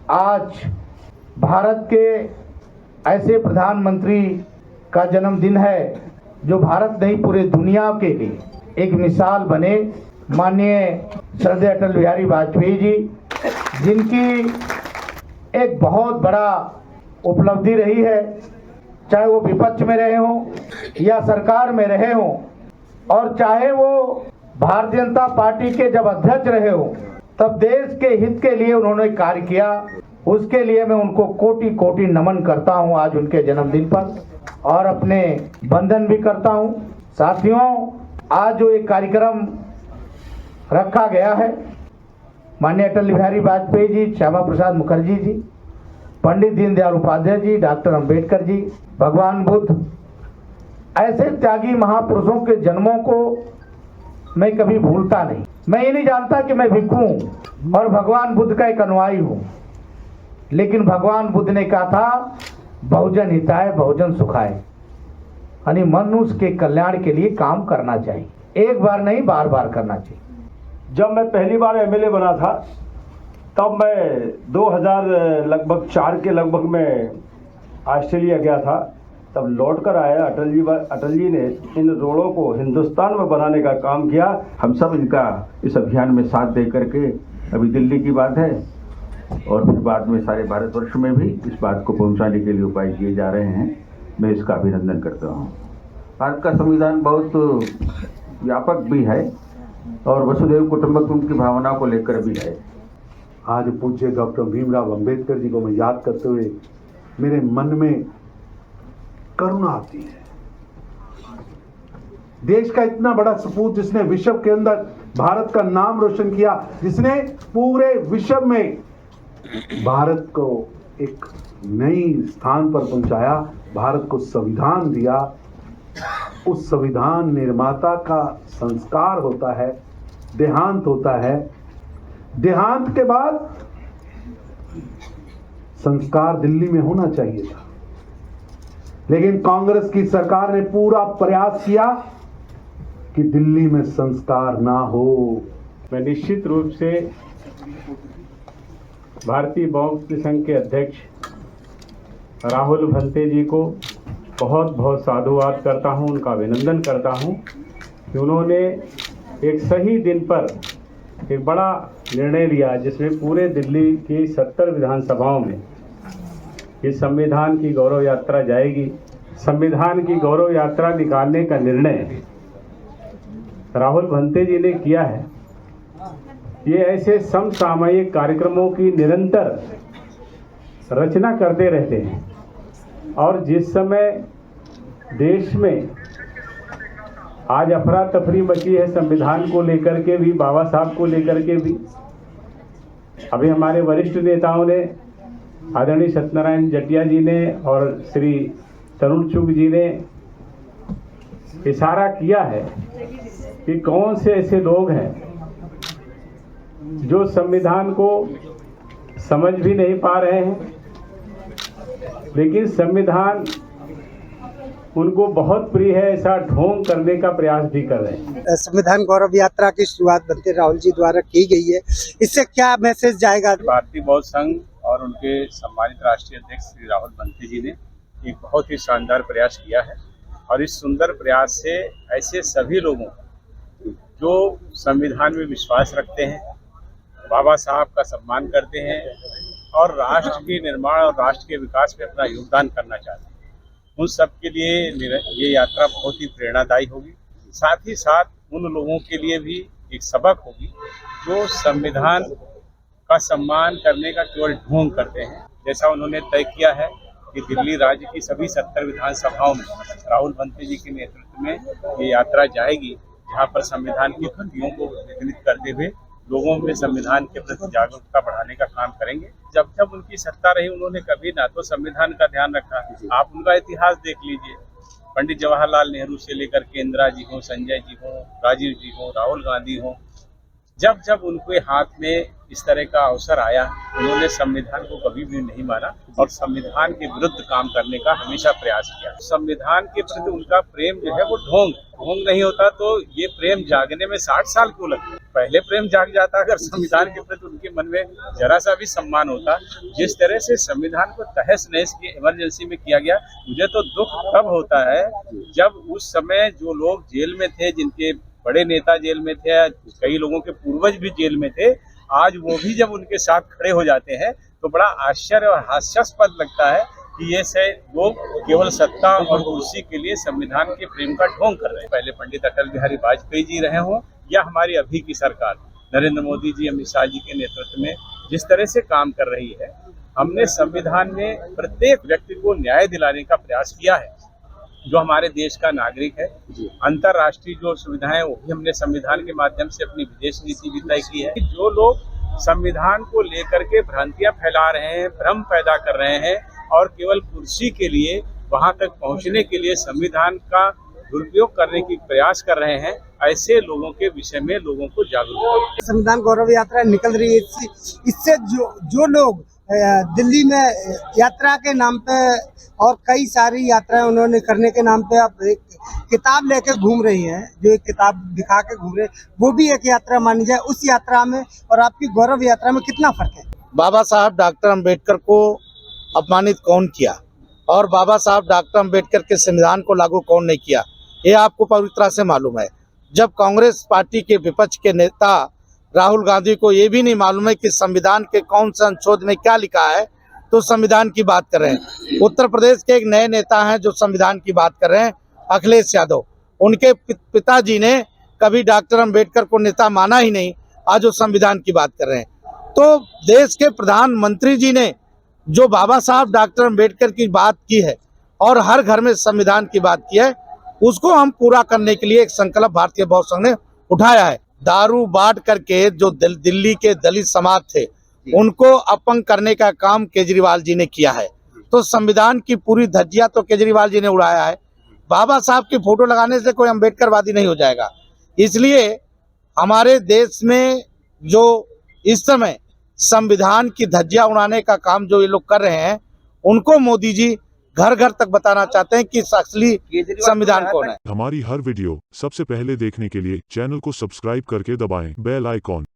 आज भारत के ऐसे प्रधानमंत्री का जन्मदिन है जो भारत नहीं पूरे दुनिया के लिए एक मिसाल बने। माननीय श्रद्धेय अटल बिहारी वाजपेयी जी, जिनकी एक बहुत बड़ा उपलब्धि रही है, चाहे वो विपक्ष में रहे हों या सरकार में रहे हों, और चाहे वो भारतीय जनता पार्टी के जब अध्यक्ष रहे हों, तब देश के हित के लिए उन्होंने कार्य किया। उसके लिए मैं उनको कोटि कोटि नमन करता हूं आज उनके जन्मदिन पर, और अपने वंदन भी करता हूं। साथियों, आज जो एक कार्यक्रम रखा गया है, माननीय अटल बिहारी वाजपेयी जी, श्यामा प्रसाद मुखर्जी जी, पंडित दीनदयाल उपाध्याय जी, डॉक्टर अंबेडकर जी, भगवान बुद्ध, ऐसे त्यागी महापुरुषों के जन्मों को मैं कभी भूलता नहीं। मैं ये नहीं जानता कि मैं भिक्खू हूं और भगवान बुद्ध का एक अनुयायी हूं, लेकिन भगवान बुद्ध ने कहा था बहुजन हिताय बहुजन सुखाय, यानी मनुष्य के कल्याण के लिए काम करना चाहिए, एक बार नहीं बार बार करना चाहिए। जब मैं पहली बार एमएलए बना था तब मैं 2004 के लगभग में ऑस्ट्रेलिया गया था। तब लौट कर आया, अटल जी ने इन रोडों को हिंदुस्तान में बनाने का काम किया। हम सब इनका इस अभियान में साथ दे करके, अभी दिल्ली की बात है और फिर बाद में सारे भारतवर्ष में भी इस बात को पहुंचाने के लिए उपाय किए जा रहे हैं। मैं इसका अभिनंदन करता हूं। भारत का संविधान बहुत व्यापक भी है और वसुधैव कुटुंबकम की भावना को लेकर भी है। आज पूज्य डॉक्टर भीमराव अंबेडकर जी को मैं याद करते हुए मेरे मन में करुणा आती है। देश का इतना बड़ा सपूत जिसने विश्व के अंदर भारत का नाम रोशन किया, जिसने पूरे विश्व में भारत को एक नई स्थान पर पहुंचाया, भारत को संविधान दिया। उस संविधान निर्माता का संस्कार होता है, देहांत होता है। देहांत के बाद संस्कार दिल्ली में होना चाहिए था, लेकिन कांग्रेस की सरकार ने पूरा प्रयास किया कि दिल्ली में संस्कार ना हो। मैं निश्चित रूप से भारतीय बौद्ध संघ के अध्यक्ष राहुल भंते जी को बहुत बहुत साधुवाद करता हूं, उनका अभिनंदन करता हूं कि उन्होंने एक सही दिन पर एक बड़ा निर्णय लिया, जिसमें पूरे दिल्ली की 70 विधानसभाओं में इस संविधान की गौरव यात्रा जाएगी। संविधान की गौरव यात्रा निकालने का निर्णय राहुल भंते जी ने किया है। ये ऐसे समसामयिक कार्यक्रमों की निरंतर रचना करते रहते हैं, और जिस समय देश में आज अफरा तफरी मची है संविधान को लेकर के भी, बाबा साहब को लेकर के भी, अभी हमारे वरिष्ठ नेताओं ने, आदरणीय सत्यनारायण जटिया जी ने और श्री तरुण चुग जी ने इशारा किया है कि कौन से ऐसे लोग हैं जो संविधान को समझ भी नहीं पा रहे हैं, लेकिन संविधान उनको बहुत प्रिय है, ऐसा ढोंग करने का प्रयास भी कर रहे हैं। संविधान गौरव यात्रा की शुरुआत भंते राहुल जी द्वारा की गई है, इससे क्या मैसेज जाएगा? भारतीय बौद्ध संघ और उनके सम्मानित राष्ट्रीय अध्यक्ष श्री राहुल भंते जी ने एक बहुत ही शानदार प्रयास किया है, और इस सुंदर प्रयास से ऐसे सभी लोगों जो संविधान में विश्वास रखते हैं, बाबा साहब का सम्मान करते हैं और राष्ट्र के निर्माण और राष्ट्र के विकास में अपना योगदान करना चाहते हैं, उन सब के लिए ये यात्रा बहुत ही प्रेरणादायी होगी। साथ ही साथ उन लोगों के लिए भी एक सबक होगी जो संविधान का सम्मान करने का केवल ढोंग करते हैं। जैसा उन्होंने तय किया है कि दिल्ली राज्य की सभी 70 विधानसभाओं में राहुल भंते जी के नेतृत्व में ये यात्रा जाएगी, जहाँ पर संविधान की कृतियों को प्रतिनिधित्व करते हुए लोगों में संविधान के प्रति जागरूकता बढ़ाने का काम करेंगे। जब जब उनकी सत्ता रही, उन्होंने कभी ना तो संविधान का ध्यान रखा। आप उनका इतिहास देख लीजिए, पंडित जवाहरलाल नेहरू से लेकर के इंदिरा जी हो, संजय जी हो, राजीव जी हो, राहुल गांधी हो, जब जब उनके हाथ में इस तरह का अवसर आया, उन्होंने संविधान को कभी भी नहीं माना और संविधान के विरुद्ध काम करने का हमेशा प्रयास किया। संविधान के प्रति उनका प्रेम जो है वो ढोंग नहीं होता तो ये प्रेम जागने में 60 साल क्यों लगते? पहले प्रेम जाग जाता अगर संविधान के प्रति उनके मन में जरा सा भी सम्मान होता। जिस तरह से संविधान को तहस नहस की इमरजेंसी में किया गया, मुझे तो दुख तब होता है जब उस समय जो लोग जेल में थे, जिनके बड़े नेता जेल में थे, कई लोगों के पूर्वज भी जेल में थे, आज वो भी जब उनके साथ खड़े हो जाते हैं तो बड़ा आश्चर्य और हास्यास्पद लगता है कि ये से लोग केवल सत्ता और कुर्सी के लिए संविधान के प्रेम का ढोंग कर रहे हैं। पहले पंडित अटल बिहारी वाजपेयी जी रहे हों या हमारी अभी की सरकार नरेंद्र मोदी जी, अमित शाह जी के नेतृत्व में जिस तरह से काम कर रही है, हमने संविधान में प्रत्येक व्यक्ति को न्याय दिलाने का प्रयास किया है जो हमारे देश का नागरिक है। अंतर्राष्ट्रीय जो सुविधाएं वो भी हमने संविधान के माध्यम से अपनी विदेश नीति भी तय की है। जो लोग संविधान को लेकर के भ्रांतियां फैला रहे हैं, भ्रम पैदा कर रहे हैं और केवल कुर्सी के लिए वहां तक पहुंचने के लिए संविधान का दुरुपयोग करने की प्रयास कर रहे हैं, ऐसे लोगों के विषय में लोगों को जागरूक करें। संविधान गौरव यात्रा निकल रही है, इससे जो लोग दिल्ली में यात्रा के नाम पे और कई सारी यात्राएं उन्होंने करने के नाम पे अब एक किताब लेके घूम रही हैं, जो एक किताब दिखा के घूम रहे, वो भी एक यात्रा मानी जाए। उस यात्रा में और आपकी गौरव यात्रा में कितना फर्क है? बाबा साहब डॉक्टर अंबेडकर को अपमानित कौन किया और बाबा साहब डॉक्टर अंबेडकर के संविधान को लागू कौन नहीं किया, ये आपको पूरी तरह से मालूम है। जब कांग्रेस पार्टी के विपक्ष के नेता राहुल गांधी को ये भी नहीं मालूम है कि संविधान के कौन से अनुच्छेद में क्या लिखा है, तो संविधान की बात कर रहे हैं। उत्तर प्रदेश के एक नए नेता हैं जो संविधान की बात कर रहे हैं, अखिलेश यादव। उनके पिताजी ने कभी डॉक्टर अंबेडकर को नेता माना ही नहीं, आज वो संविधान की बात कर रहे हैं। तो देश के प्रधानमंत्री जी ने जो बाबा साहब डॉक्टर अंबेडकर की बात की है और हर घर में संविधान की बात की है, उसको हम पूरा करने के लिए एक संकल्प भारतीय बौद्ध संघ ने उठाया है। दारू बांट करके जो दिल्ली के दलित समाज थे उनको अपंग करने का काम केजरीवाल जी ने किया है, तो संविधान की पूरी धज्जियां तो केजरीवाल जी ने उड़ाया है। बाबा साहब की फोटो लगाने से कोई अंबेडकरवादी नहीं हो जाएगा। इसलिए हमारे देश में जो इस समय संविधान की धज्जियां उड़ाने का काम जो ये लोग कर रहे हैं, उनको मोदी जी घर घर तक बताना चाहते हैं कि असली संविधान कौन है। हमारी हर वीडियो सबसे पहले देखने के लिए चैनल को सब्सक्राइब करके दबाएं बेल आइकॉन।